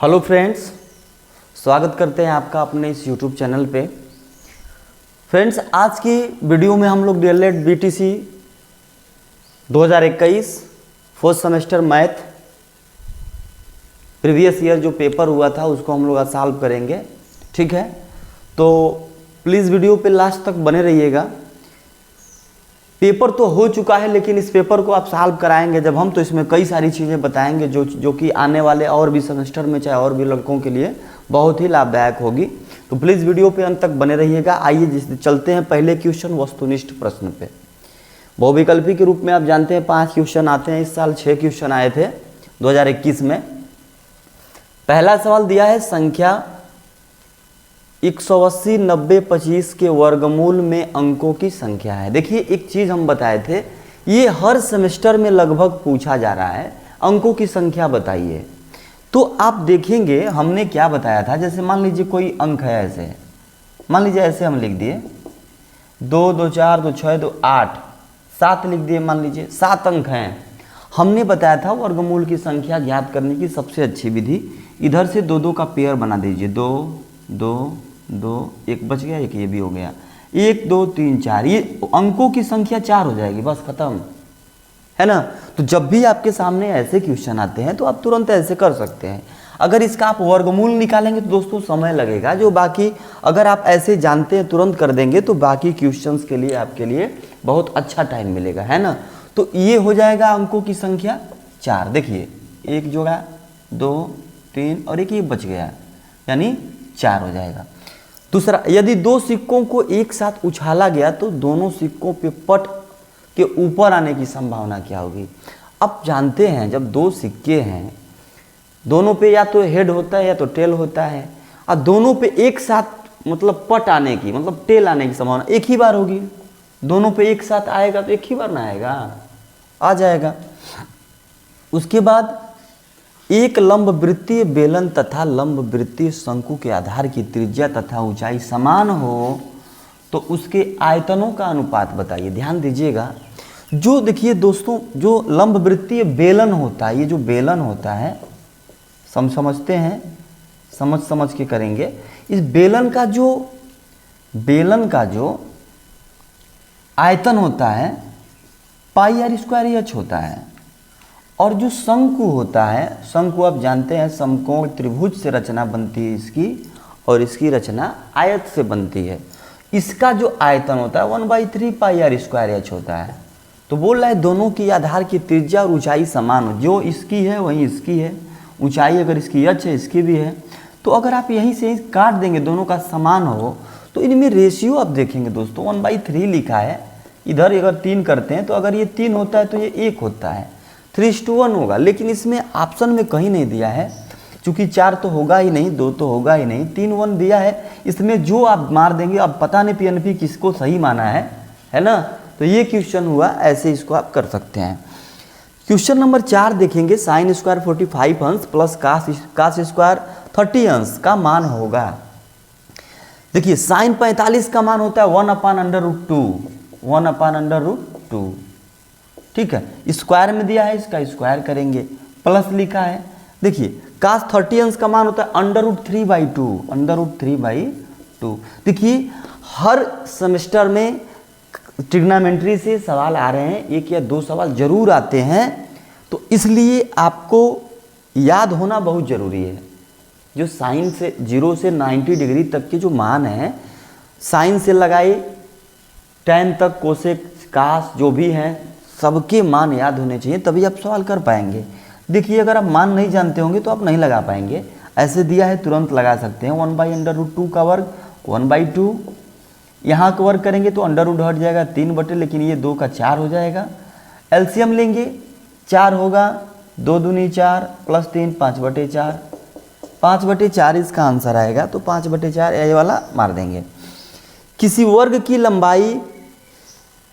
Hello friends, स्वागत करते हैं आपका अपने इस यूट्यूब चैनल पे। फ्रेंड्स, आज की वीडियो में हम लोग DElEd BTC 2021 fourth semester math previous year जो पेपर हुआ था उसको हम लोग आज सॉल्व करेंगे। ठीक है, तो प्लीज़ वीडियो पे लास्ट तक बने रहिएगा। पेपर तो हो चुका है लेकिन इस पेपर को आप सॉल्व कराएंगे जब हम, तो इसमें कई सारी चीज़ें बताएंगे जो कि आने वाले और भी सेमेस्टर में चाहे और भी लड़कों के लिए बहुत ही लाभदायक होगी। तो प्लीज़ वीडियो पे अंत तक बने रहिएगा। आइए चलते हैं पहले क्वेश्चन वस्तुनिष्ठ प्रश्न पे। बहुविकल्पी के रूप में आप जानते हैं 5 क्वेश्चन आते हैं। इस साल 6 क्वेश्चन आए थे 2021 में। पहला सवाल दिया है संख्या 180, 90, 25 के वर्गमूल में अंकों की संख्या है। देखिए, एक चीज़ हम बताए थे, ये हर सेमेस्टर में लगभग पूछा जा रहा है, अंकों की संख्या बताइए। तो आप देखेंगे हमने क्या बताया था। जैसे मान लीजिए कोई अंक है, ऐसे मान लीजिए ऐसे हम लिख दिए 2, 2, 4, 2, 6, 2, 8, 7 लिख दिए। मान लीजिए 7 अंक हैं। हमने बताया था वर्गमूल की संख्या ज्ञात करने की सबसे अच्छी विधि, इधर से 2 का पेयर बना दीजिए। 2, 2, 2, एक बच गया, एक ये भी हो गया। 1, 2, 3, 4, ये अंकों की संख्या 4 हो जाएगी, बस खत्म, है ना। तो जब भी आपके सामने ऐसे क्वेश्चन आते हैं तो आप तुरंत ऐसे कर सकते हैं। अगर इसका आप वर्गमूल निकालेंगे तो दोस्तों समय लगेगा, जो बाकी अगर आप ऐसे जानते हैं तुरंत कर देंगे तो बाकी क्वेश्चंस के लिए आपके लिए बहुत अच्छा टाइम मिलेगा, है ना। तो ये हो जाएगा अंकों की संख्या 4। देखिए, एक जोड़ा, 2, 3 और एक ये बच गया, यानी 4 हो जाएगा। दूसरा, यदि 2 सिक्कों को एक साथ उछाला गया तो दोनों सिक्कों पे पट के ऊपर आने की संभावना क्या होगी। अब जानते हैं जब 2 सिक्के हैं, दोनों पे या तो हेड होता है या तो टेल होता है, और दोनों पे एक साथ मतलब पट आने की, मतलब टेल आने की संभावना एक ही बार होगी। दोनों पे एक साथ आएगा तो एक ही बार ना आएगा, आ जाएगा। उसके बाद एक लंब वृत्तीय बेलन तथा लंब वृत्तीय शंकु के आधार की त्रिज्या तथा ऊंचाई समान हो तो उसके आयतनों का अनुपात बताइए। ध्यान दीजिएगा, जो देखिए दोस्तों, जो लंब वृत्तीय बेलन होता है, ये जो बेलन होता है समझते हैं, समझ के करेंगे। इस बेलन का जो आयतन होता है πr² होता है। और जो शंकु होता है, शंकु आप जानते हैं समकोण त्रिभुज से रचना बनती है इसकी, और इसकी रचना आयत से बनती है। इसका जो आयतन होता है 1/3 πr² होता है। तो बोल रहा है दोनों की आधार की त्रिज्या और ऊंचाई समान हो, जो इसकी है वहीं इसकी है। ऊंचाई अगर इसकी h है, इसकी भी है। तो अगर आप यहीं से काट देंगे, दोनों का समान हो, तो इनमें रेशियो आप देखेंगे दोस्तों 1/3 लिखा है। इधर अगर 3 करते हैं तो अगर ये 3 होता है तो ये 1 होता है, 3:1 होगा। लेकिन इसमें ऑप्शन में कहीं नहीं दिया है, क्योंकि 4 तो होगा ही नहीं, 2 तो होगा ही नहीं, 3 1 दिया है। इसमें जो आप मार देंगे, अब पता नहीं पीएनपी किसको सही माना है ना। तो ये क्वेश्चन हुआ, ऐसे इसको आप कर सकते हैं। क्वेश्चन नंबर 4 देखेंगे, sin² 45 अंश प्लस cos² 30 अंश का मान होगा। देखिए, sin 45 का मान होता है 1/√2, 1/√2। ठीक है, स्क्वायर में दिया है, इसका स्क्वायर करेंगे, प्लस लिखा है। देखिए, cos 30 अंश का मान होता है √3/2, √3/2। देखिए, हर सेमेस्टर में ट्रिग्नोमेट्री से सवाल आ रहे हैं, 1 या 2 सवाल जरूर आते हैं। तो इसलिए आपको याद होना बहुत ज़रूरी है। जो साइन से 0 से 90 डिग्री तक के जो मान हैं, साइन से लगाए tan तक, कोसेक, कास जो भी हैं, सबके मान याद होने चाहिए, तभी आप सवाल कर पाएंगे। देखिए, अगर आप मान नहीं जानते होंगे तो आप नहीं लगा पाएंगे। ऐसे दिया है तुरंत लगा सकते हैं। 1/√2 का वर्ग 1/2, यहाँ का वर्ग करेंगे तो अंडर हट जाएगा 3 लेकिन ये 2 का 4 हो जाएगा। एलसीएम लेंगे, 4 होगा, 2 दूनी 4 प्लस 3 5/4, 5/4 इसका आंसर आएगा। तो 5/4 ये वाला मार देंगे। किसी वर्ग की लंबाई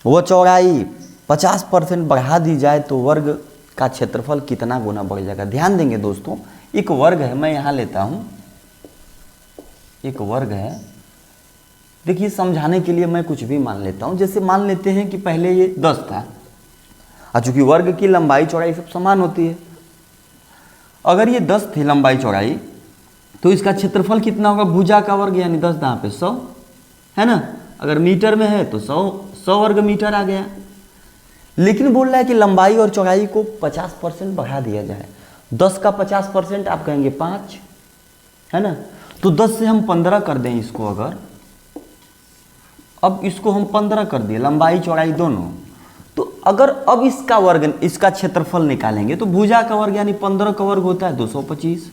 व चौड़ाई 50% बढ़ा दी जाए तो वर्ग का क्षेत्रफल कितना गुना बढ़ जाएगा। ध्यान देंगे दोस्तों, एक वर्ग है, मैं यहाँ लेता हूँ, एक वर्ग है। देखिए, समझाने के लिए मैं कुछ भी मान लेता हूँ। जैसे मान लेते हैं कि पहले ये 10 था, और चूंकि वर्ग की लंबाई चौड़ाई सब समान होती है, अगर ये 10 थी लंबाई चौड़ाई तो इसका क्षेत्रफल कितना होगा, भुजा का वर्ग यानी 10 दांव पे 100, है ना। अगर मीटर में है तो 100 वर्ग मीटर आ गया। लेकिन बोल रहा है कि लंबाई और चौड़ाई को 50% बढ़ा दिया जाए। 10 का 50% आप कहेंगे 5, है ना। तो 10 से हम 15 कर दें इसको, अगर अब इसको हम 15 कर दिए, लंबाई चौड़ाई दोनों, तो अगर अब इसका वर्ग, इसका क्षेत्रफल निकालेंगे तो भुजा का वर्ग यानी 15 का वर्ग होता है 225।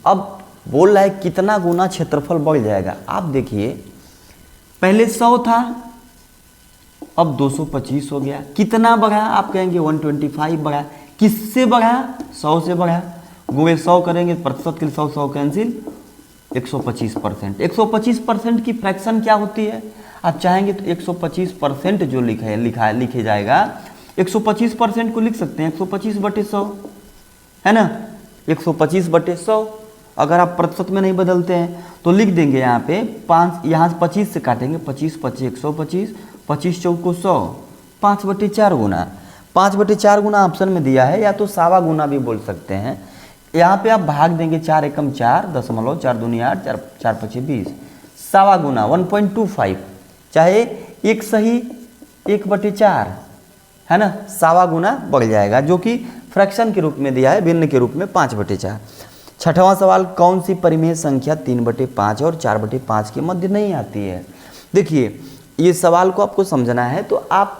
अब बोल रहा है कितना गुना क्षेत्रफल बढ़ जाएगा। आप देखिए पहले 100 था, अब 225 हो गया। कितना बढ़ा, आप कहेंगे 125 बढ़ा। किससे बढ़ा, 100 से बढ़ा। गुणे 100 करेंगे, प्रतिशत के लिए 100 कैंसिल, 125%। 125% की फ्रैक्शन क्या होती है, आप चाहेंगे तो 125% जो लिखे जाएगा, 125% को लिख सकते हैं 125/100, है ना। 125/100 अगर आप प्रतिशत में नहीं बदलते हैं तो लिख देंगे यहाँ पे 5, यहाँ से 25 से काटेंगे, 25 25 125, 25 चौको 100, 5/4 गुना। 5/4 गुना ऑप्शन में दिया है, या तो सवा गुना भी बोल सकते हैं। यहाँ पे आप भाग देंगे, 4 एकम 4, 4 दूनी 8, 4 5 20, सवा गुना 1.25, चाहे एक सही 1/4, है ना, सवा गुना बढ़ जाएगा, जो कि फ्रैक्शन के रूप में दिया है, भिन्न के रूप में 5/4। छठवां सवाल, कौन सी परिमेय संख्या 3/5 और 4/5 के मध्य नहीं आती है। देखिए ये सवाल को आपको समझना है तो आप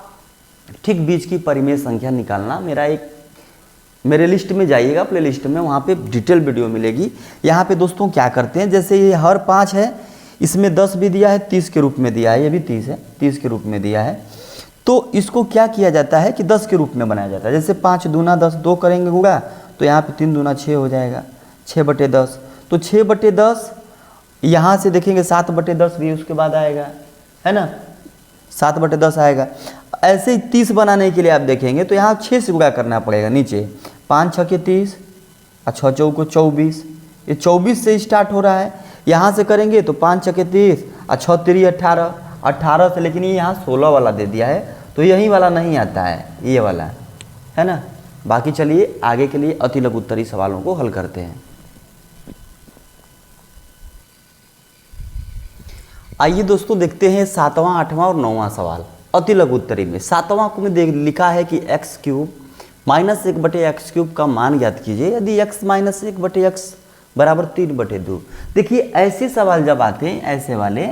ठीक बीच की परिमेय संख्या निकालना, मेरे लिस्ट में जाइएगा, प्ले लिस्ट में, वहाँ पे डिटेल वीडियो मिलेगी। यहाँ पे दोस्तों क्या करते हैं, जैसे ये हर 5 है, इसमें 10 भी दिया है, 30 के रूप में दिया है, ये भी 30 है, 30 के रूप में दिया है, तो इसको क्या किया जाता है कि 10 के रूप में बनाया जाता है। जैसे 5 दूना 10, 2 करेंगे गुणा, तो यहाँ पे 3 दूना 6 हो जाएगा, 6/10। तो 6/10 यहाँ से देखेंगे 7/10 भी उसके बाद आएगा, है ना, 7/10 आएगा। ऐसे ही 30 बनाने के लिए आप देखेंगे तो यहाँ 6 से गुणा करना पड़ेगा नीचे, 5 6 के 30 और 6 चौको 24, ये 24 से स्टार्ट हो रहा है। यहाँ से करेंगे तो 5 6 के 30 और 6 3 18, 18 से, लेकिन ये यहाँ 16 वाला दे दिया है, तो यही वाला नहीं आता है, ये वाला, है ना। बाकी चलिए आगे के लिए अति लघु उत्तरीय सवालों को हल करते हैं। आइए दोस्तों देखते हैं 7वां 8वां और 9वां सवाल अति लघु उत्तरीय में। 7वां को में लिखा है कि x³ माइनस 1/x³ का मान ज्ञात कीजिए यदि x माइनस 1/x बराबर 3/2। देखिए ऐसे सवाल जब आते हैं, ऐसे वाले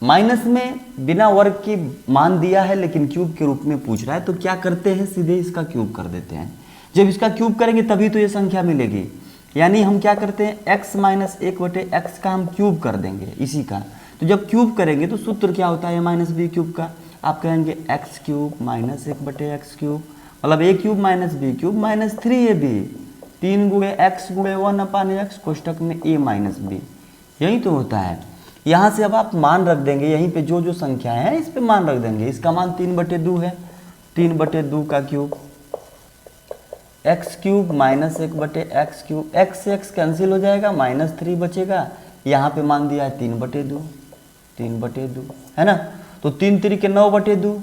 माइनस में बिना वर्ग की मान दिया है लेकिन क्यूब के रूप में पूछ रहा है, तो क्या करते हैं, सीधे इसका क्यूब कर देते हैं। जब इसका क्यूब करेंगे तभी तो ये संख्या मिलेगी, यानी हम क्या करते हैं, x माइनस 1/x का हम क्यूब कर देंगे इसी का। तो जब क्यूब करेंगे तो सूत्र क्या होता है, -b³ का। आप कहेंगे x³ माइनस 1/x³, मतलब a³ minus b³ minus 3ab, 3 गुणे x गुणे 1/x कोष्टक में a माइनस b, यही तो होता है। यहाँ से अब आप मान रख देंगे, यहीं पे जो जो संख्याएं हैं इस पे मान रख देंगे। इसका मान 3/2 है, 3/2 का cube, x³ minus 1/x³, x से x कैंसिल हो जाएगा, -3 बचेगा, यहाँ पे मान दिया है 3/2, 3/2, है ना। तो 3 3 के 9/2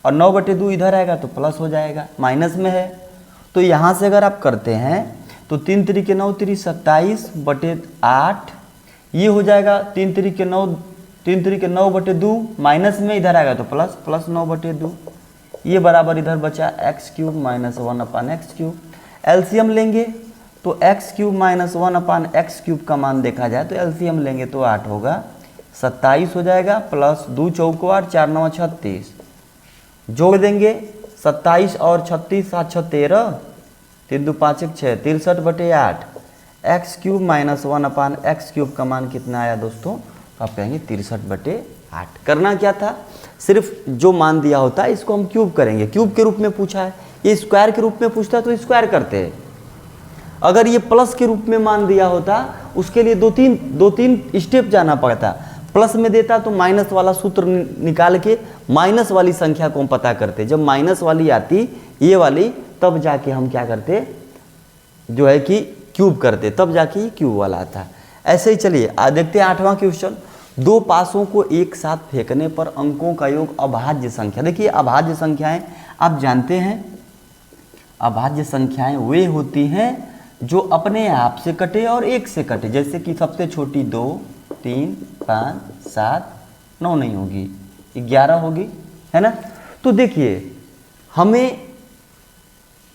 और 9/2 इधर आएगा तो प्लस हो जाएगा, माइनस में है। तो यहाँ से अगर आप करते हैं तो 3 3 के 9 3 27/8, ये हो जाएगा 3 3 के 9/2, माइनस में इधर आएगा तो प्लस 9/2, ये बराबर इधर बचा x³ माइनस 1/x³। एलसीएम लेंगे तो x³ माइनस 1/x³ का मान देखा जाए तो एलसीएम लेंगे तो 8 होगा, 27 हो जाएगा, प्लस 2 चौको 8, 4 9 36, जोड़ देंगे 27 और 36, 7 6 13, 3 2 5 1 6, 63/8, x³ माइनस 1/x³ का मान कितना आया दोस्तों, आप कहेंगे 63/8। करना क्या था, सिर्फ जो मान दिया होता है इसको हम क्यूब करेंगे, क्यूब के रूप में पूछा है, ये स्क्वायर के रूप में पूछता है तो स्क्वायर करते हैं। अगर ये प्लस के रूप में मान दिया होता उसके लिए दो तीन स्टेप जाना पड़ता, प्लस में देता तो माइनस वाला सूत्र निकाल के माइनस वाली संख्या को हम पता करते, जब माइनस वाली आती ये वाली तब जाके हम क्या करते, जो है कि क्यूब करते, तब जाके क्यूब वाला आता। ऐसे ही चलिए देखते हैं 8वां क्वेश्चन। 2 पासों को एक साथ फेंकने पर अंकों का योग अभाज्य संख्या। देखिए अभाज्य संख्याएं आप जानते हैं, अभाज्य संख्याएं वे होती हैं जो अपने आप से कटे और एक से कटे, जैसे कि सबसे छोटी 2, 3, 5, 7, 9 नहीं होगी, 11 होगी, है ना। तो देखिए हमें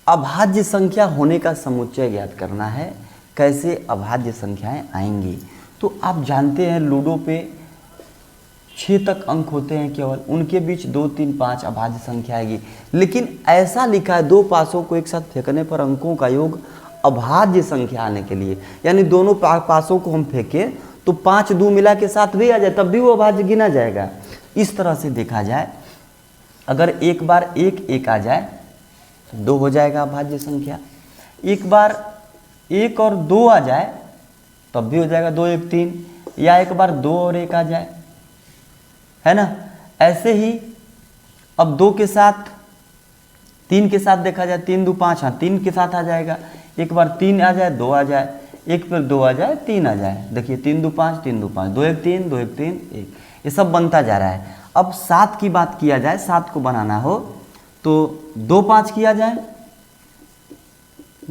अभाज्य संख्या होने का समुच्चय ज्ञात करना है। कैसे अभाज्य संख्याएं आएंगी? तो आप जानते हैं लूडो पे 6 तक अंक होते हैं केवल, उनके बीच 2, 3, 5 अभाज्य संख्या आएगी। लेकिन ऐसा लिखा है 2 पासों को एक साथ फेंकने पर अंकों का योग अभाज्य संख्या आने के लिए, यानी दोनों पासों को हम फेंकें तो 5 2 मिला के 7 भी आ जाए तब भी वो अभाज्य गिना जाएगा। इस तरह से देखा जाए, अगर एक बार 1 1 आ जाए तो 2 हो जाएगा अभाज्य संख्या, एक बार 1 और 2 आ जाए तब भी हो जाएगा 2 1 3, या एक बार 2 और 1 आ जाए, है ना। ऐसे ही अब 2 के साथ 3 के साथ देखा जाए, 3 2 5, हाँ 3 के साथ आ जाएगा, एक बार 3 आ जाए 2 आ जाए, एक फिर 2 आ जाए 3 आ जाए, देखिए 3 2 5 3 2 5, 2 1 3 2 1 3 1, ये सब बनता जा रहा है। अब 7 की बात किया जाए, 7 को बनाना हो तो 2 5 किया जाए,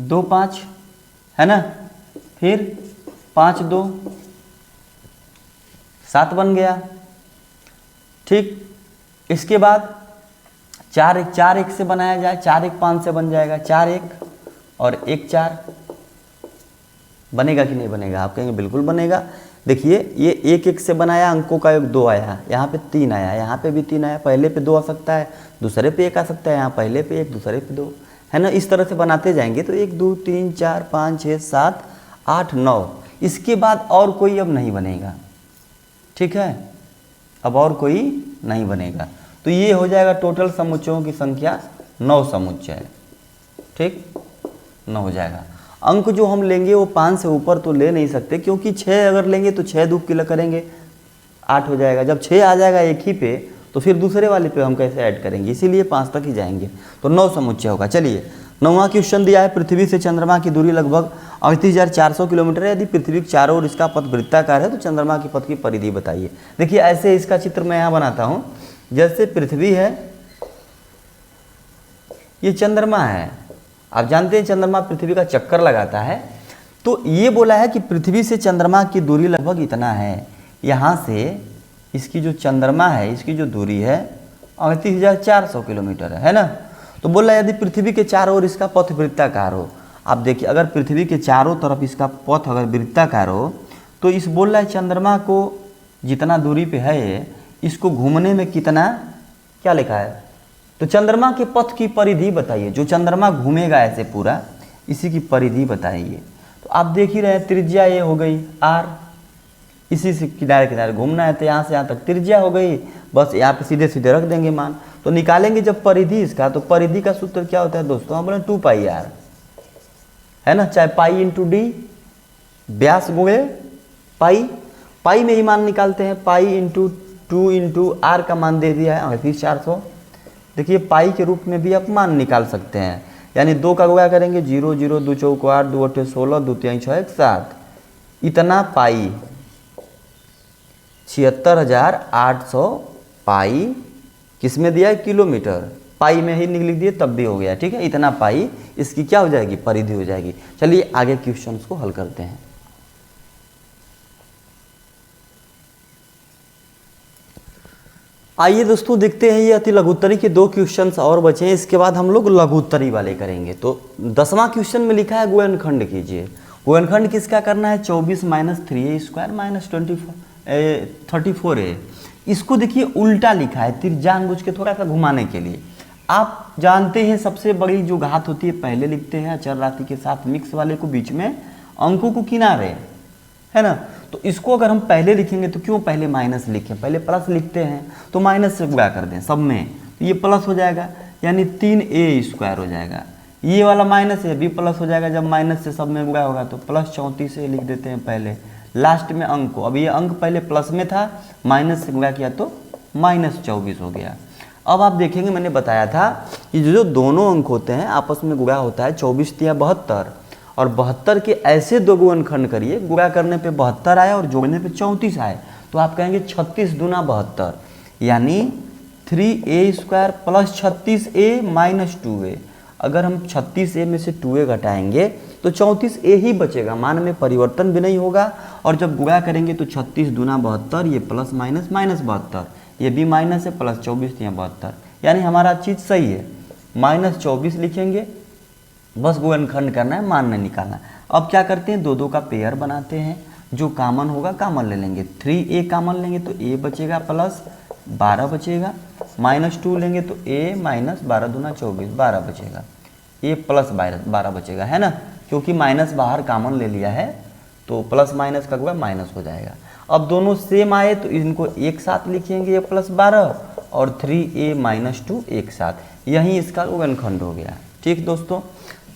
2 5, है ना, फिर 5 2 7 बन गया, ठीक। इसके बाद 4 1 से बनाया जाए, 4 1 5 से बन जाएगा, 4 1 और 1 4 बनेगा कि नहीं बनेगा? आप कहेंगे बिल्कुल बनेगा। देखिए ये 1 1 से बनाया, अंकों का योग 2 आया, यहाँ पे 3 आया, यहाँ पे भी 3 आया, पहले पे 2 आ सकता है, दूसरे पे 1 आ सकता है, यहाँ पहले पे 1 दूसरे पे 2, है ना। इस तरह से बनाते जाएंगे तो 1 2 3 4 5 6 7 8 9, इसके बाद और कोई अब नहीं बनेगा, ठीक है, अब और कोई नहीं बनेगा। तो ये हो जाएगा टोटल समुच्चयों की संख्या 9 समुच्चय, ठीक, 9 हो जाएगा। अंक जो हम लेंगे वो 5 से ऊपर तो ले नहीं सकते, क्योंकि 6 अगर लेंगे तो 6 2 किलो करेंगे 8 हो जाएगा, जब 6 आ जाएगा एक ही पे तो फिर दूसरे वाले पे हम कैसे ऐड करेंगे, इसीलिए 5 तक ही जाएंगे, तो 9 समुच्चय होगा। चलिए 9वां क्वेश्चन दिया है, पृथ्वी से चंद्रमा की दूरी लगभग 38,400 किलोमीटर है, यदि पृथ्वी के चारों ओर इसका पथ वृत्ताकार है तो चंद्रमा की पथ की परिधि बताइए। देखिए ऐसे इसका चित्र मैं यहाँ बनाता हूँ, जैसे पृथ्वी है, ये चंद्रमा है, आप जानते हैं चंद्रमा पृथ्वी का चक्कर लगाता है, तो ये बोला है कि पृथ्वी से चंद्रमा की दूरी लगभग इतना है, यहाँ से इसकी जो चंद्रमा है इसकी जो दूरी है 38,400 किलोमीटर है ना। तो बोला यदि पृथ्वी के चारों ओर इसका पथ वृत्ताकार हो, आप देखिए अगर पृथ्वी के चारों तरफ इसका पथ अगर वृत्ताकार हो तो इस बोल रहा है चंद्रमा को जितना दूरी पे है इसको घूमने में कितना, क्या लिखा है, तो चंद्रमा के पथ की परिधि बताइए, जो चंद्रमा घूमेगा ऐसे पूरा इसी की परिधि बताइए। तो आप देख ही रहे हैं त्रिज्या ये हो गई r, इसी से किनारे किनारे घूमना है तो यहाँ से यहाँ तक त्रिज्या हो गई, बस यहाँ पे सीधे सीधे रख देंगे मान, तो निकालेंगे जब परिधि इसका, तो परिधि का सूत्र क्या होता है दोस्तों, हम बोले 2πr, है ना, चाहे पाई इंटू डी, व्यास गुणे पाई, पाई में ही मान निकालते हैं, पाई इंटू 2 इंटू आर का मान दे दिया है 38,400। देखिए पाई के रूप में भी आप मान निकाल सकते हैं, यानी 2 का गुणा करेंगे 0 0 2 चौक 8 2 8 16 2 3 6 1 7, इतना पाई 76,800 पाई किस में दिया है, किलोमीटर, पाई में ही लिख दिए तब भी हो गया, ठीक है, इतना पाई इसकी क्या हो जाएगी, परिधि हो जाएगी। चलिए आगे क्वेश्चंस को हल करते हैं। आइए दोस्तों देखते हैं, ये अति लघुत्तरी के 2 क्वेश्चंस और बचे हैं, इसके बाद हम लोग लघुत्तरी वाले करेंगे। तो 10वां क्वेश्चन में लिखा है गुणनखंड कीजिए। गुणनखंड किसका करना है, 24 - 3a² - 34 है। इसको देखिए उल्टा लिखा है, जानबूझ के थोड़ा सा घुमाने के लिए। आप जानते हैं सबसे बड़ी जो घात होती है पहले लिखते हैं, अचर राशि के साथ मिक्स वाले को बीच में, अंकों को किनारे, है ना। तो इसको अगर हम पहले लिखेंगे तो क्यों पहले माइनस लिखें, पहले प्लस लिखते हैं, तो माइनस से गुणा कर दें सब में, तो ये प्लस हो जाएगा, यानी 3a² हो जाएगा, ये वाला माइनस है भी प्लस हो जाएगा, जब माइनस से सब में गुणा होगा तो प्लस 34 लिख देते हैं पहले, लास्ट में अंक को, अब ये अंक पहले प्लस में था, माइनस से गुणा किया तो -24 हो गया। अब आप देखेंगे मैंने बताया था कि जो दोनों अंक होते हैं आपस में गुणा होता है, 24 × 72, और 72 के ऐसे 2 गुणनखंड करिए, गुणा करने पे 72 आए और जोड़ने पे 34 आए, तो आप कहेंगे 36 दूना 72, यानी 3a² + 36a - 2a। अगर हम 36A में से 2A घटाएंगे तो 34A ही बचेगा, मान में परिवर्तन भी नहीं होगा। और जब गुणा करेंगे तो 36 दूना 72, ये प्लस माइनस माइनस 72, ये भी माइनस है, प्लस 24 यहाँ 72, यानी हमारा चीज़ सही है। -24 लिखेंगे, बस गुणनखंड करना है, मान नहीं निकालना। अब क्या करते हैं, 2 का पेयर बनाते हैं, जो कामन होगा कामन ले लेंगे। 3A कामन लेंगे तो A बचेगा प्लस 12 बचेगा, -2 लेंगे तो A माइनस 12 दूना 24, 12 बचेगा, A प्लस 12 बचेगा, है ना, क्योंकि माइनस बाहर कामन ले लिया है तो प्लस माइनस का माइनस हो जाएगा। अब दोनों सेम आए तो इनको एक साथ लिखेंगे, A प्लस 12 और 3A माइनस 2 एक साथ, यही इसका गुणनखंड हो गया। ठीक दोस्तों,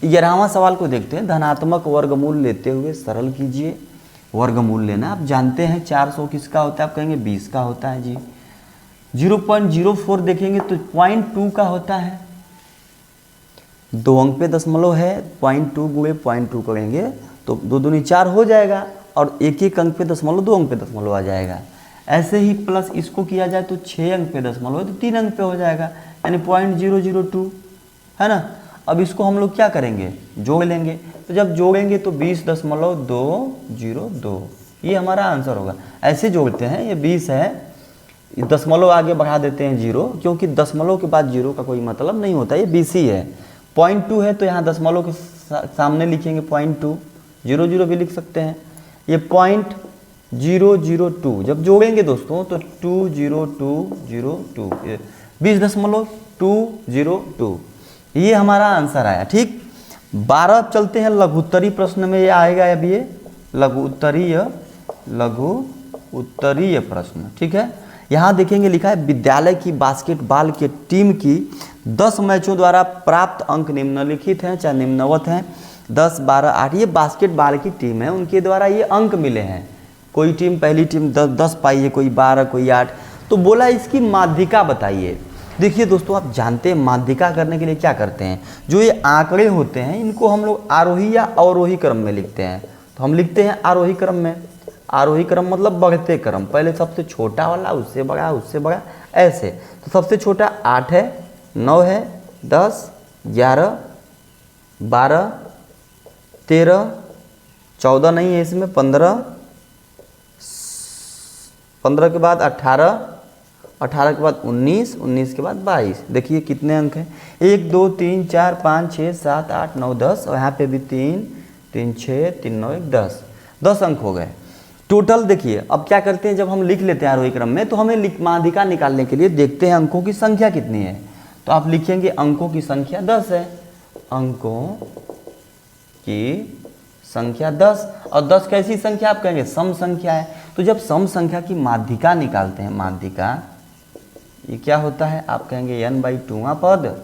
11वां सवाल को देखते हैं। धनात्मक वर्गमूल लेते हुए सरल कीजिए। वर्गमूल लेना आप जानते हैं, 400 किसका होता है, आप कहेंगे 20 का होता है जी। 0.04 देखेंगे तो 0.2 का होता है, 2 अंक पे दशमलव है, 0.2 गुणे 0.2 करेंगे तो 2 दूनी 4 हो जाएगा, और एक एक अंक पे दशमलव 2 अंक पे दशमलव आ जाएगा। ऐसे ही प्लस इसको किया जाए तो 6 अंक पे दशमलव है तो 3 अंक पे हो जाएगा, यानी 0.002, है ना। अब इसको हम लोग क्या करेंगे, जोड़ लेंगे, तो जब जोड़ेंगे तो 20.202, ये हमारा आंसर होगा। ऐसे जोड़ते हैं, ये 20 है, दशमलव आगे बढ़ा देते हैं 0, क्योंकि दशमलव के बाद 0 का कोई मतलब नहीं होता, ये 20 ही है। 0.2 है तो यहाँ दशमलव के सामने लिखेंगे 0.2, 00 भी लिख सकते हैं। ये 0.002 जब जोड़ेंगे दोस्तों तो 20202, 20.202, ये हमारा आंसर आया। ठीक, 12 चलते हैं लघुत्तरीय प्रश्न में, ये आएगा अब, ये लघुत्तरीय प्रश्न। ठीक है, यहाँ देखेंगे लिखा है विद्यालय की बास्केटबॉल की टीम की 10 मैचों द्वारा प्राप्त अंक निम्नलिखित हैं, चाहे निम्नवत हैं, 10, 12, 8। ये बास्केटबॉल की टीम है, उनके द्वारा ये अंक मिले हैं। कोई टीम, पहली टीम 10 पाई है, कोई 12, कोई 8। तो बोला इसकी माध्यिका बताइए। देखिए दोस्तों, आप जानते हैं माध्यिका करने के लिए क्या करते हैं, जो ये आंकड़े होते हैं इनको हम लोग आरोही या अवरोही क्रम में लिखते हैं। तो हम लिखते हैं आरोही क्रम में। आरोही क्रम मतलब बढ़ते क्रम, पहले सबसे छोटा वाला, उससे बड़ा, उससे बड़ा, ऐसे। तो सबसे छोटा 8 है, 9 है, 10, 11, 12, 13, 14 नहीं है इसमें, 15 के बाद 18, 18 के बाद 19, 19 के बाद 22। देखिए कितने अंक हैं, 1 2 3 4 5 6 7 8 9 10, और यहाँ पे भी 3 3 6 3 9 1 10 अंक हो गए टोटल। देखिए अब क्या करते हैं, जब हम लिख लेते हैं आरोही क्रम में तो हमें माध्यिका निकालने के लिए देखते हैं अंकों की संख्या कितनी है। तो आप लिखेंगे अंकों की संख्या 10 है, अंकों की संख्या 10। और 10 कैसी संख्या, आप कहेंगे सम संख्या है। तो जब सम संख्या की माध्यिका निकालते हैं, माध्यिका ये क्या होता है, आप कहेंगे n/2वां पद,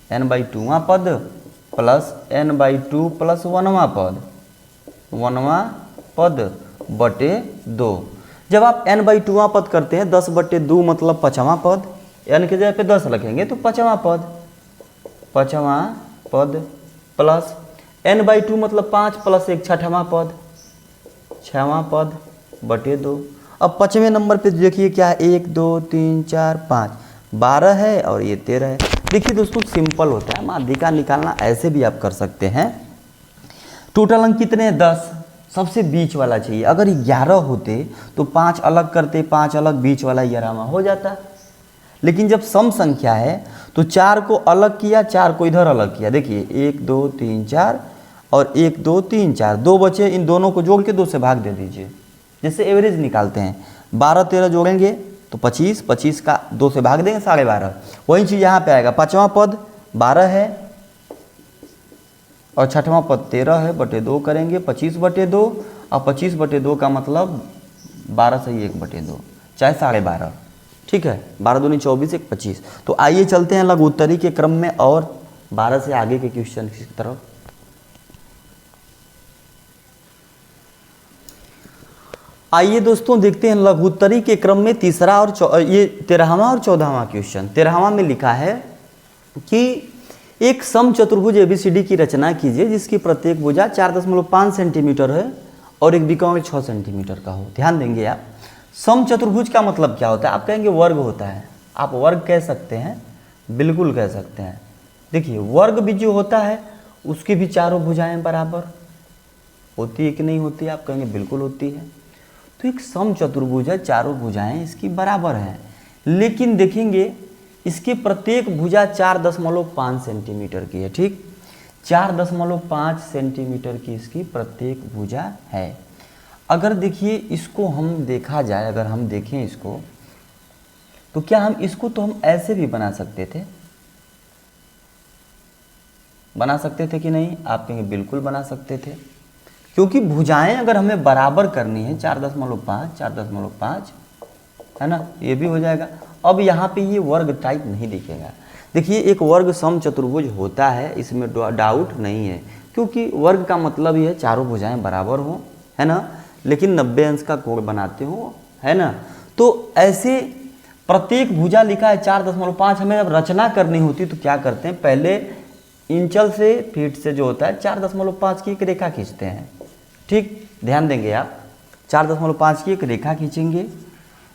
n/2वां पद प्लस n/2 प्लस 1वां पद, 1वां पद बटे 2। जब आप n/2वां पद करते हैं, 10/2 मतलब 5वां पद, n के जगह पे 10 रखेंगे तो 5वां पद प्लस n/2 मतलब 5 प्लस 1 6वां पद, 6वां पद बटे 2। अब 5वें नंबर पे देखिए क्या है, 1 2 3 4 5, 12 है और ये 13 है। देखिए दोस्तों सिंपल होता है, माध्यिका निकालना ऐसे भी आप कर सकते हैं। टोटल अंक कितने हैं, 10, सबसे बीच वाला चाहिए। अगर 11 होते तो 5 अलग करते, 5 अलग, बीच वाला 11वां हो जाता। लेकिन जब सम संख्या है तो 4 को अलग किया, 4 को इधर अलग किया। देखिए 1 2 3 4 और 1 2 3 4, 2 बचे, इन दोनों को जोड़ के 2 से भाग दे दीजिए, जैसे एवरेज निकालते हैं। 12 13 जोड़ेंगे तो 25, 25 का 2 से भाग देंगे 12.5। वही चीज़ यहाँ पे आएगा, 5वां पद 12 है और 6वां पद 13 है, बटे 2 करेंगे, 25/2। और 25/2 का मतलब 12 से ही 1/2, चाहे 12.5। ठीक है, 12 दूनी 24, 1 25। तो आइए चलते हैं लघुत्तरी के क्रम में और 12 से आगे के क्वेश्चन की तरफ। आइए दोस्तों देखते हैं लघुत्तरी के क्रम में तीसरा और ये 13वां और 14वां क्वेश्चन। 13वां में लिखा है कि एक सम चतुर्भुज ABCD की रचना कीजिए जिसकी प्रत्येक भुजा 4.5 सेंटीमीटर है और एक बिकॉम 6 सेंटीमीटर का हो। ध्यान देंगे आप, सम चतुर्भुज का मतलब क्या होता है, आप कहेंगे वर्ग होता है। आप वर्ग कह सकते हैं, बिल्कुल कह सकते हैं, देखिए वर्ग भी जो होता है उसकी भी चारों भुजाएं बराबर होती है कि नहीं होती है? आप कहेंगे बिल्कुल होती है। तो एक समचतुर्भुज है, चारों भुजाएं इसकी बराबर हैं, लेकिन देखेंगे इसके प्रत्येक भुजा 4.5 सेंटीमीटर की है। ठीक, 4.5 सेंटीमीटर की इसकी प्रत्येक भुजा है। अगर देखिए इसको हम देखा जाए, अगर हम देखें इसको, तो क्या हम इसको तो हम ऐसे भी बना सकते थे, बना सकते थे कि नहीं? आप कहेंगे बिल्कुल बना सकते थे, क्योंकि भुजाएं अगर हमें बराबर करनी है 4.5 है ना, ये भी हो जाएगा। अब यहाँ पे ये वर्ग टाइप नहीं दिखेगा। देखिए एक वर्ग समचतुर्भुज होता है, इसमें डाउट नहीं है, क्योंकि वर्ग का मतलब ही है चारों भुजाएं बराबर हो, है ना, लेकिन 90 अंश का कोण बनाते हो, है ना। तो ऐसे प्रत्येक भुजा लिखा है 4.5, हमें जब रचना करनी होती तो क्या करते हैं, पहले इंचल से फीट से जो होता है 4.5 की एक रेखा खींचते हैं। ठीक, ध्यान देंगे आप, 4.5 की एक रेखा खींचेंगे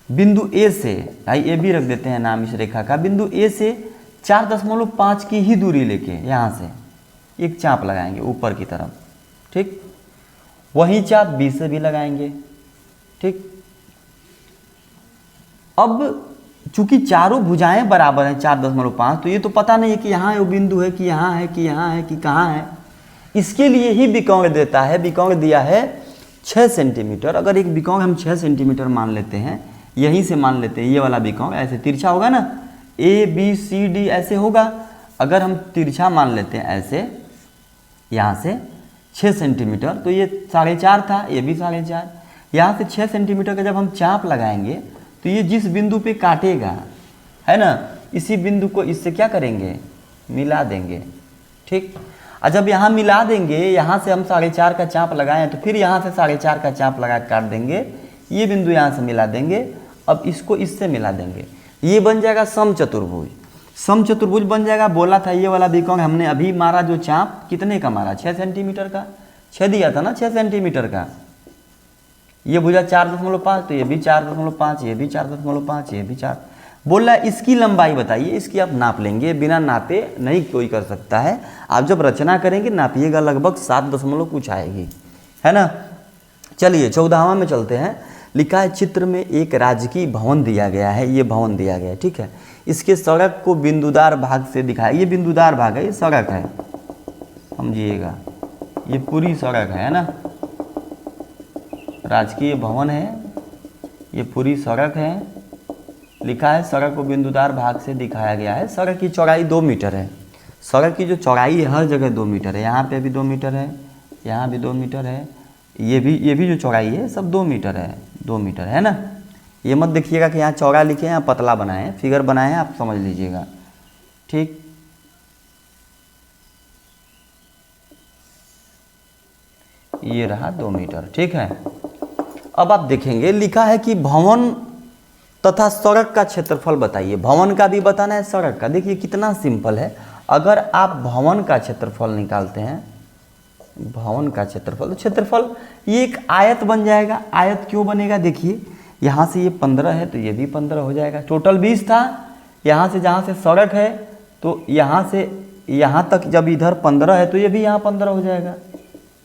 बिंदु ए से, भाई ए भी रख देते हैं नाम इस रेखा का, बिंदु ए से 4.5 की ही दूरी लेके यहाँ से एक चाप लगाएंगे ऊपर की तरफ। ठीक, वही चाप बी से भी लगाएंगे। ठीक, अब चूंकि चारों भुजाएं बराबर हैं 4.5, तो ये तो पता नहीं है कि यहाँ वो बिंदु है कि यहाँ है कि यहाँ है कि कहाँ है। इसके लिए ही बिकोण देता है, बिकोण दिया है 6 सेंटीमीटर। अगर एक बिकोण हम 6 सेंटीमीटर मान लेते हैं, यहीं से मान लेते हैं, ये वाला बिकोण ऐसे तिरछा होगा ना, ए बी सी डी ऐसे होगा। अगर हम तिरछा मान लेते हैं ऐसे, यहाँ से 6 सेंटीमीटर, तो ये 4.5 था, ये भी 4.5। यहाँ से 6 सेंटीमीटर का जब हम चाप लगाएंगे तो ये जिस बिंदु पे काटेगा, है ना, इसी बिंदु को इससे क्या करेंगे, मिला देंगे। ठीक, और जब यहाँ मिला देंगे, यहाँ से हम 4.5 का चाप लगाएं तो फिर यहाँ से 4.5 का चाप लगा काट देंगे, ये बिंदु यहाँ से मिला देंगे, अब इसको इससे मिला देंगे, ये बन जाएगा समचतुर्भुज। समचतुर्भुज बन जाएगा। बोला था ये वाला बिकोण हमने अभी मारा जो चाप, कितने का मारा, 6 सेंटीमीटर का, 6 दिया था ना, 6 सेंटीमीटर का। ये भुजा 4.5, तो ये भी 4.5, ये भी 4.5, ये भी 4। बोला इसकी लंबाई बताइए, इसकी आप नाप लेंगे, बिना नापे नहीं कोई कर सकता है। आप जब रचना करेंगे नापिएगा, लगभग 7 कुछ आएगी, है ना। चलिए 14वां में चलते हैं। लिखा है चित्र में एक राजकीय भवन दिया गया है, ये भवन दिया गया है, ठीक है। इसके सड़क को बिंदुदार भाग से दिखाया, ये बिंदुदार भाग है, ये सड़क है, समझिएगा, ये पूरी सड़क है ना, राजकीय भवन है, ये पूरी सड़क है। लिखा है सड़क को बिंदुदार भाग से दिखाया गया है। सड़क की चौड़ाई 2 मीटर है। सड़क की जो चौड़ाई है हर जगह 2 मीटर है, यहाँ पे भी 2 मीटर है, यहाँ भी 2 मीटर है, ये भी जो चौड़ाई है सब 2 मीटर है, 2 मीटर है ना। ये मत देखिएगा कि यहाँ चौड़ा लिखे हैं, यहाँ पतला बनाए हैं, फिगर बनाए हैं, आप समझ लीजिएगा। ठीक, ये रहा 2 मीटर, ठीक है। अब आप देखेंगे लिखा है कि भवन तथा सड़क का क्षेत्रफल बताइए। भवन का भी बताना है, सड़क का। देखिए कितना सिंपल है। अगर आप भवन का क्षेत्रफल निकालते हैं, भवन का क्षेत्रफल, तो क्षेत्रफल ये एक आयत बन जाएगा। आयत क्यों बनेगा, देखिए यहाँ से ये 15 है तो ये भी 15 हो जाएगा। टोटल 20 था। यहाँ से जहाँ से सड़क है तो यहाँ से यहाँ तक जब इधर 15 है तो ये भी यहाँ 15 हो जाएगा।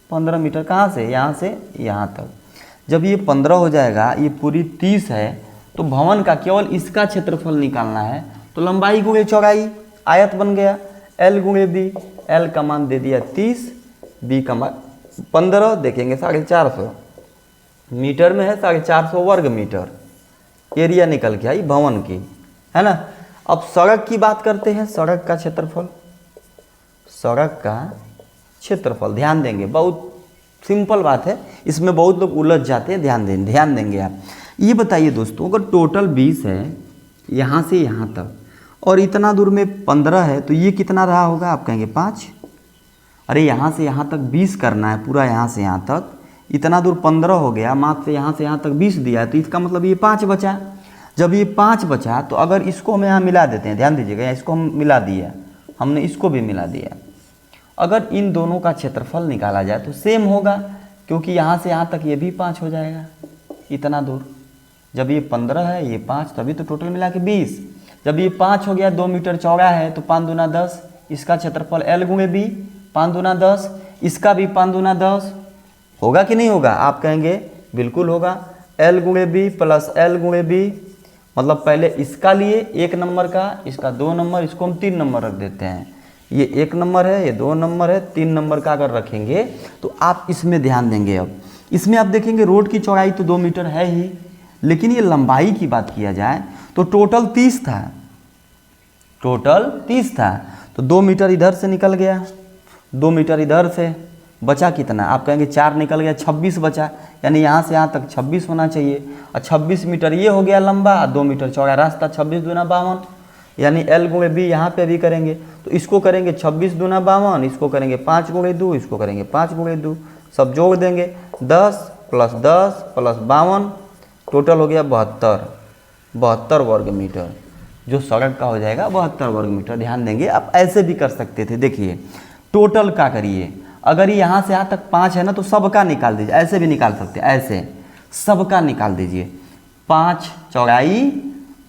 15 मीटर कहाँ से, यहाँ से यहाँ तक। जब ये 15 हो जाएगा, ये पूरी 30 है, तो भवन का केवल इसका क्षेत्रफल निकालना है। तो लंबाई गुणे चौड़ाई, आयत बन गया। L गुणे बी, L का मान दे दिया 30, बी का मान 15, देखेंगे 450 मीटर में है, 450 वर्ग मीटर एरिया निकल के आई भवन की, है ना। अब सड़क की बात करते हैं, सड़क का क्षेत्रफल। सड़क का क्षेत्रफल ध्यान देंगे, बहुत सिंपल बात है, इसमें बहुत लोग उलझ जाते हैं, ध्यान देंगे आप। ये बताइए दोस्तों, अगर टोटल 20 है यहाँ से यहाँ तक और इतना दूर में 15 है, तो ये कितना रहा होगा, आप कहेंगे 5। अरे यहाँ से यहाँ तक 20 करना है, पूरा यहाँ से यहाँ तक, इतना दूर 15 हो गया, मात्र से यहाँ 20 दिया है, तो इसका मतलब ये 5 बचा। जब ये 5 बचा तो अगर इसको हम यहाँ मिला देते हैं, ध्यान दीजिएगा, इसको हम मिला दिया, हमने इसको भी मिला दिया। अगर इन दोनों का क्षेत्रफल निकाला जाए तो सेम होगा, क्योंकि यहाँ से यहाँ तक ये भी 5 हो जाएगा, इतना दूर। जब ये 15 है, ये 5, तभी तो टोटल मिला के 20। जब ये 5 हो गया, 2 मीटर चौड़ा है, तो 5 दूना 10, इसका क्षेत्रफल L गुणे बी, 5 दूना 10, इसका भी 5 दूना 10, होगा कि नहीं होगा? आप कहेंगे बिल्कुल होगा। L गुणे बी प्लस L गुणे बी, मतलब पहले इसका लिए 1 नंबर का, इसका 2 नंबर, इसको हम 3 नंबर रख देते हैं। ये 1 नंबर है, ये 2 नंबर है, 3 नंबर का अगर रखेंगे तो आप इसमें ध्यान देंगे। अब इसमें आप देखेंगे रोड की चौड़ाई तो 2 मीटर है ही, लेकिन ये लंबाई की बात किया जाए तो टोटल 30 था, टोटल 30 था। तो 2 मीटर इधर से निकल गया, 2 मीटर इधर से, बचा कितना? आप कहेंगे 4 निकल गया, 26 बचा, यानी यहाँ से यहाँ तक 26 होना चाहिए। और 26 मीटर ये हो गया लंबा, 2 मीटर चौड़ा रास्ता, 26 दूना 52, यानी L गुणे बी यहाँ पे भी करेंगे तो इसको करेंगे 26 दूना 52, इसको करेंगे 5 गुणे 2, इसको करेंगे 5 गुणे 2, सब जोड़ देंगे 10 प्लस 10 प्लस 52, टोटल हो गया 72 वर्ग मीटर, जो सड़क का हो जाएगा 72 वर्ग मीटर। ध्यान देंगे, आप ऐसे भी कर सकते थे। देखिए टोटल का करिए, अगर यहाँ से यहाँ तक 5 है ना तो सबका निकाल दीजिए, ऐसे भी निकाल सकते हैं, ऐसे सबका निकाल दीजिए। 5 चौड़ाई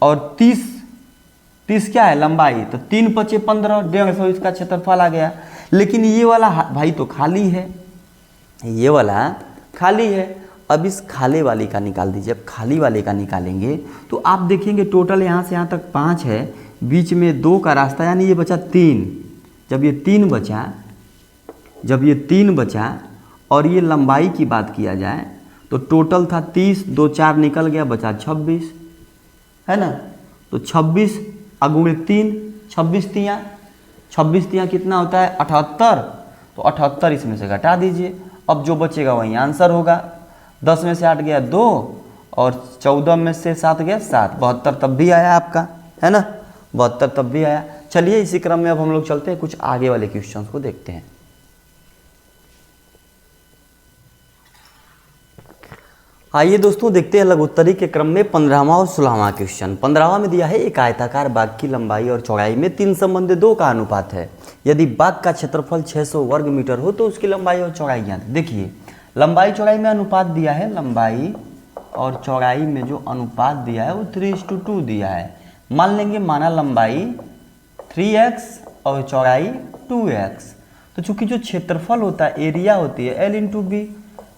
और 30 क्या है? लंबाई, तो 3 × 5 = 15, 150 इसका क्षेत्रफल आ गया। लेकिन ये वाला भाई तो खाली है, ये वाला खाली है। अब इस खाली वाली का निकाल दीजिए। अब खाली वाले का निकालेंगे तो आप देखेंगे टोटल यहाँ से यहाँ तक 5 है, बीच में 2 का रास्ता, यानी ये बचा 3। जब ये 3 बचा और ये लंबाई की बात किया जाए तो टोटल था 30, 2 4 निकल गया, बचा 26, है ना? तो 26 गुणे 3, 26 तियाँ कितना होता है? 78। तो 78 इसमें से घटा दीजिए, अब जो बचेगा वही आंसर होगा। 10 में से 8 गया 2 और 14 में से 7 गया 7, 72 तब भी आया आपका, है ना? 72 तब भी आया। चलिए इसी क्रम में अब हम लोग चलते हैं, कुछ आगे वाले क्वेश्चंस को देखते हैं। आइए दोस्तों देखते हैं लघुत्तरी के क्रम में 15वां और 16वां क्वेश्चन। 15वां में दिया है एक आयताकार बाग की लंबाई और चौड़ाई में 3 संबंधी 2 का अनुपात है। यदि बाग का क्षेत्रफल 600 वर्ग मीटर हो तो उसकी लंबाई और चौड़ाई ज्ञात। देखिए लंबाई चौड़ाई में अनुपात दिया है, लंबाई और चौड़ाई में जो अनुपात दिया है वो 3:2 दिया है। मान लेंगे, माना लंबाई 3x और चौड़ाई 2x, तो चूंकि जो क्षेत्रफल होता है, एरिया होती है L × B,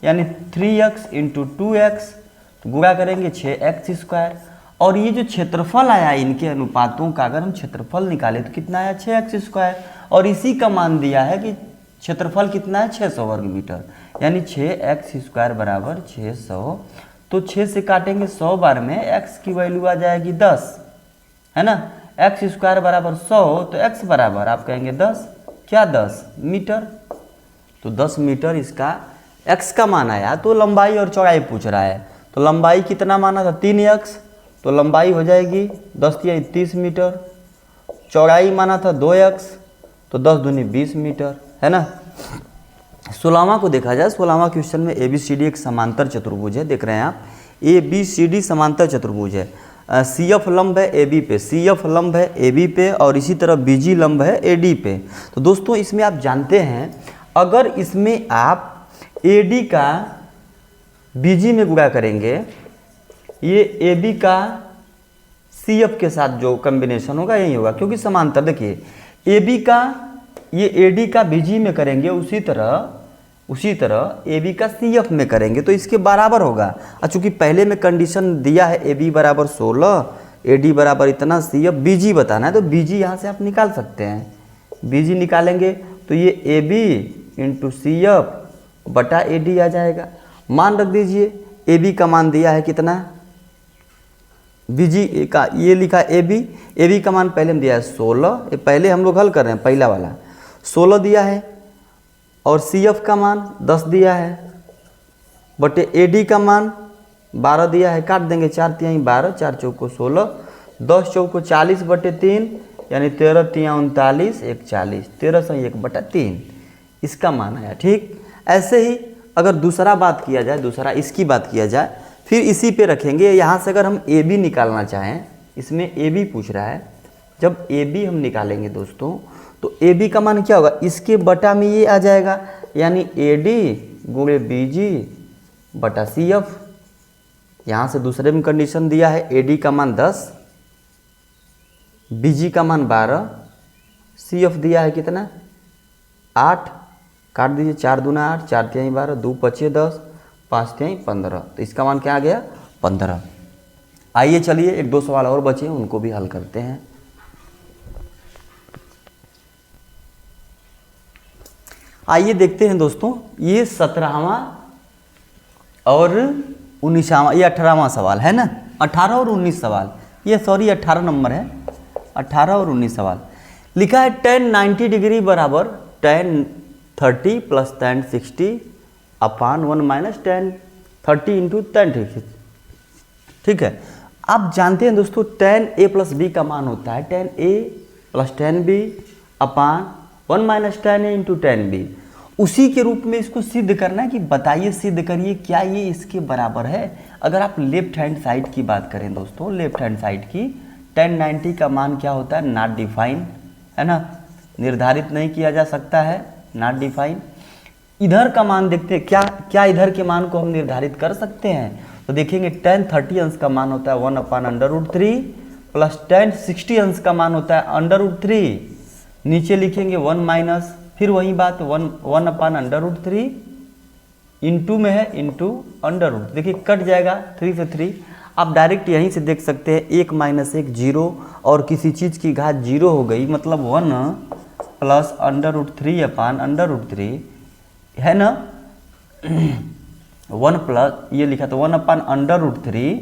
यानी 3x × 2x, तो गुणा करेंगे 6x²। और ये जो क्षेत्रफल आया इनके अनुपातों का, अगर हम क्षेत्रफल निकालें तो कितना आया? 6x²। और इसी का मान दिया है कि क्षेत्रफल कितना है? 600 वर्ग मीटर, यानी 6x² बराबर 600। तो 6 से काटेंगे 100 बार में, x की वैल्यू आ जाएगी 10, है ना? x² बराबर 100, तो x बराबर आप कहेंगे 10, क्या 10 मीटर। तो 10 मीटर इसका x का मान आया। तो लंबाई और चौड़ाई पूछ रहा है, तो लंबाई कितना माना था? 3x, तो लंबाई हो जाएगी 10 × 30 मीटर। चौड़ाई माना था 2x, तो 10 दूनी 20 मीटर, है ना? 16वां को देखा जाए, 16वां क्वेश्चन में ABCD एक समांतर चतुर्भुज है, देख रहे हैं आप, ABCD समांतर चतुर्भुज है। CF लंब है AB पे, CF लंब है AB पे, और इसी तरह BG लंब है AD पे। तो दोस्तों इसमें आप जानते हैं, अगर इसमें आप AD का BG में गुणा करेंगे, ये AB का CF के साथ जो कॉम्बिनेशन होगा यही होगा, क्योंकि समांतर। देखिए AB का ये AD का BG में करेंगे, उसी तरह AB का CF में करेंगे तो इसके बराबर होगा। और चूंकि पहले में कंडीशन दिया है AB बराबर 16, AD बराबर इतना, CF BG बताना है, तो BG यहाँ से आप निकाल सकते हैं। BG निकालेंगे तो ये AB × CF बटा AD आ जाएगा। मान रख दीजिए, AB का मान दिया है कितना? BG का ये लिखा AB का मान पहले में दिया है 16, ये पहले हम लोग हल कर रहे हैं, पहला वाला 16 दिया है, और CF का मान 10 दिया है, बटे AD का मान 12 दिया है। काट देंगे, 4 × 12, 4 × 4 = 16, 10 × 4 = 40 बटे 3, यानी 13 × 3 = 39, 1 40, 13 × 1 बटा 3 इसका मान आया। ठीक ऐसे ही अगर दूसरा बात किया जाए, दूसरा इसकी बात किया जाए, फिर इसी पे रखेंगे। यहाँ से अगर हम AB निकालना चाहें, इसमें AB पूछ रहा है, जब AB हम निकालेंगे दोस्तों तो AB का मान क्या होगा? इसके बटा में ये आ जाएगा, यानी AD × BG बटा CF। यहाँ से दूसरे में कंडीशन दिया है, AD का मान 10, BG का मान 12, CF दिया है कितना 8, काट दीजिए 4 दूना 8, 4 तिहाई 12, 2 पचे 10, 5 तिहाई 15, तो इसका मान क्या आ गया 15। आइए चलिए एक दो सवाल और बचे उनको भी हल करते हैं। आइए देखते हैं दोस्तों, ये 17वां और 19वां, ये 18वां सवाल है ना, 18 और 19 सवाल, ये सॉरी 18 नंबर है, 18 और 19 सवाल। लिखा है tan 90 डिग्री बराबर tan 30 प्लस tan 60 अपान 1 माइनस tan 30 इंटू tan 60। ठीक है, आप जानते हैं दोस्तों tan a प्लस b का मान होता है tan a plus tan b upon 1 minus tan a into tan b। उसी के रूप में इसको सिद्ध करना है कि बताइए, सिद्ध करिए क्या ये इसके बराबर है। अगर आप लेफ्ट हैंड साइड की बात करें दोस्तों, लेफ्ट हैंड साइड की tan 90 का मान क्या होता है, नॉट डिफाइन, है ना, निर्धारित नहीं किया जा सकता है, नॉट डिफाइन। इधर का मान देखते हैं, क्या इधर के मान को हम निर्धारित कर सकते हैं, तो देखेंगे tan 30 अंश का मान होता है 1 अपान √3 प्लस tan 60 अंश का मान होता है √3, नीचे लिखेंगे 1 माइनस, फिर वही बात 1 अपान √3 इंटू में है इंटू √, देखिए कट जाएगा 3 से 3, आप डायरेक्ट यहीं से देख सकते हैं 1 माइनस 1 0, और किसी चीज़ की घात 0 हो गई, मतलब 1 प्लस √3 अपान √3 है ना, 1 प्लस ये लिखा था 1 अपान √3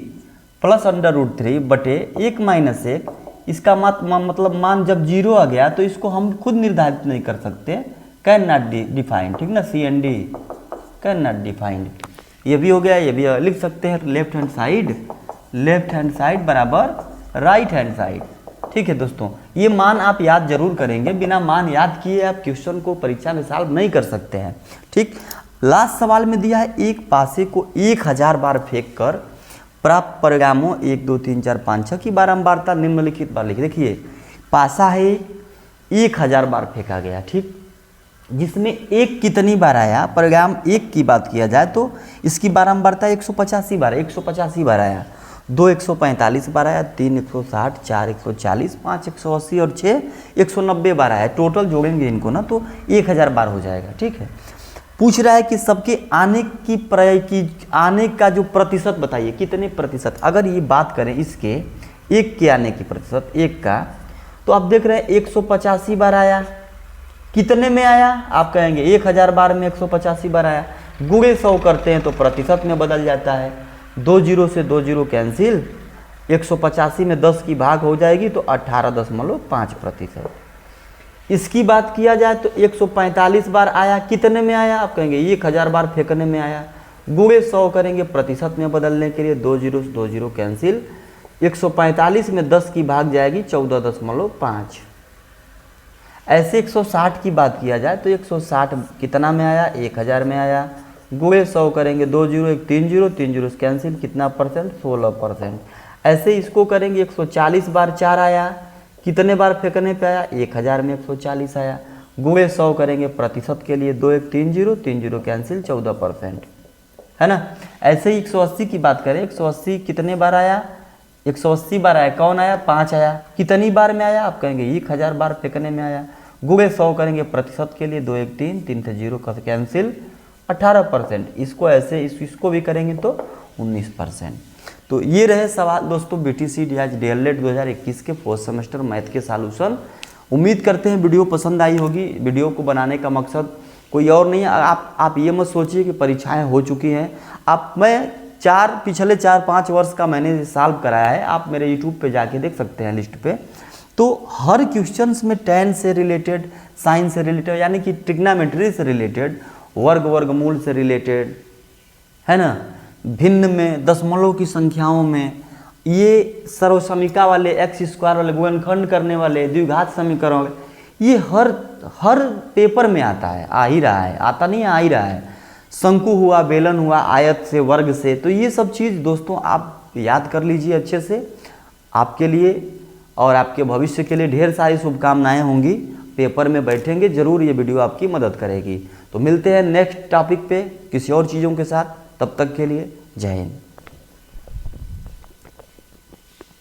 प्लस √3 बटे 1 माइनस 1, इसका मतलब मान जब 0 आ गया तो इसको हम खुद निर्धारित नहीं कर सकते, कैन नॉट डिफाइंड, ठीक ना, CND कैन नॉट डिफाइंड। ये भी हो गया, ये भी लिख सकते हैं लेफ्ट हैंड साइड बराबर राइट हैंड साइड। ठीक है दोस्तों, ये मान आप याद जरूर करेंगे, बिना मान याद किए आप क्वेश्चन को परीक्षा में सॉल्व नहीं कर सकते हैं। ठीक, लास्ट सवाल में दिया है एक पासे को 1000 बार फेंक कर प्राप्त परिणामों 1 2 3 4 5 6 की बारंबारता निम्नलिखित बार लिखिए। देखिए पासा है 1000 बार फेंका गया, ठीक, जिसमें एक कितनी बार आया, परिणाम 1 की बात किया जाए तो इसकी बारंबारता 185 बार, 185 बार आया, 2 145 बार आया, 3 160, 4 140, 5 180 और 6 190 बार आया। टोटल जोड़ेंगे इनको ना तो 1000 बार हो जाएगा। ठीक है, पूछ रहा है कि सबके आने का जो प्रतिशत बताइए, कितने प्रतिशत। अगर ये बात करें इसके एक के आने की प्रतिशत, एक का, तो आप देख रहे हैं 185 बार आया, कितने में आया, आप कहेंगे 1000 बार में 185 बार आया, गुणे 100 करते हैं तो प्रतिशत में बदल जाता है, 2 0 से 2 0 कैंसिल, 185 में 10 की भाग हो जाएगी तो 18.5%। इसकी बात किया जाए तो 145 बार आया, कितने में आया, आप कहेंगे 1000 बार फेंकने में आया, गुणे 100 करेंगे प्रतिशत में बदलने के लिए, 2 0 से 2 0 कैंसिल, 145 में 10 की भाग जाएगी 14.5। ऐसे 160 की बात किया जाए तो 160 कितना में आया, 1000 में आया, गुणे 100 करेंगे, 2 0 1 3 0, 3 0 कैंसिल, कितना परसेंट, 16%। ऐसे इसको करेंगे 140 बार 4 आया, कितने बार फेंकने पे आया, 1000 में 140 आया, गुणे 100 करेंगे प्रतिशत के लिए, 2 1 3 0, 3 0 कैंसिल, 14%, है ना। ऐसे ही 180 की बात करें, 180 कितने बार आया, 180 बार आया, कौन आया, 5 आया, कितनी बार में आया, आप कहेंगे 1000 बार फेंकने में आया, गुणे 100 करेंगे प्रतिशत के लिए, 2 1 3, 3 से 0 का कैंसिल, 18%। इसको ऐसे इसको भी करेंगे तो 19%। तो ये रहे सवाल दोस्तों BTC DLED 2021 के 4th सेमेस्टर मैथ के सॉल्यूशन। उम्मीद करते हैं वीडियो पसंद आई होगी। वीडियो को बनाने का मकसद कोई और नहीं है, आप ये मत सोचिए कि परीक्षाएं हो चुकी हैं। पिछले 4-5 वर्ष का मैंने सॉल्व कराया है, आप मेरे यूट्यूब पे जाके देख सकते हैं लिस्ट पे। तो हर क्वेश्चंस में tan से रिलेटेड, साइन से रिलेटेड, यानी कि ट्रिग्नोमेट्री से रिलेटेड, वर्गमूल से रिलेटेड, है ना, भिन्न में, दशमलव की संख्याओं में, ये सर्वसमीका वाले, x² वाले, गुणनखंड करने वाले, द्विघात समीकरण वाले, ये हर पेपर में आता है, आ ही रहा है, आता नहीं आ ही रहा है। शंकु हुआ, बेलन हुआ, आयत से, वर्ग से, तो ये सब चीज़ दोस्तों आप याद कर लीजिए अच्छे से। आपके लिए और आपके भविष्य के लिए ढेर सारी शुभकामनाएं होंगी। पेपर में बैठेंगे जरूर, ये वीडियो आपकी मदद करेगी। तो मिलते हैं नेक्स्ट टॉपिक पे किसी और चीज़ों के साथ, तब तक के लिए जय हिंद।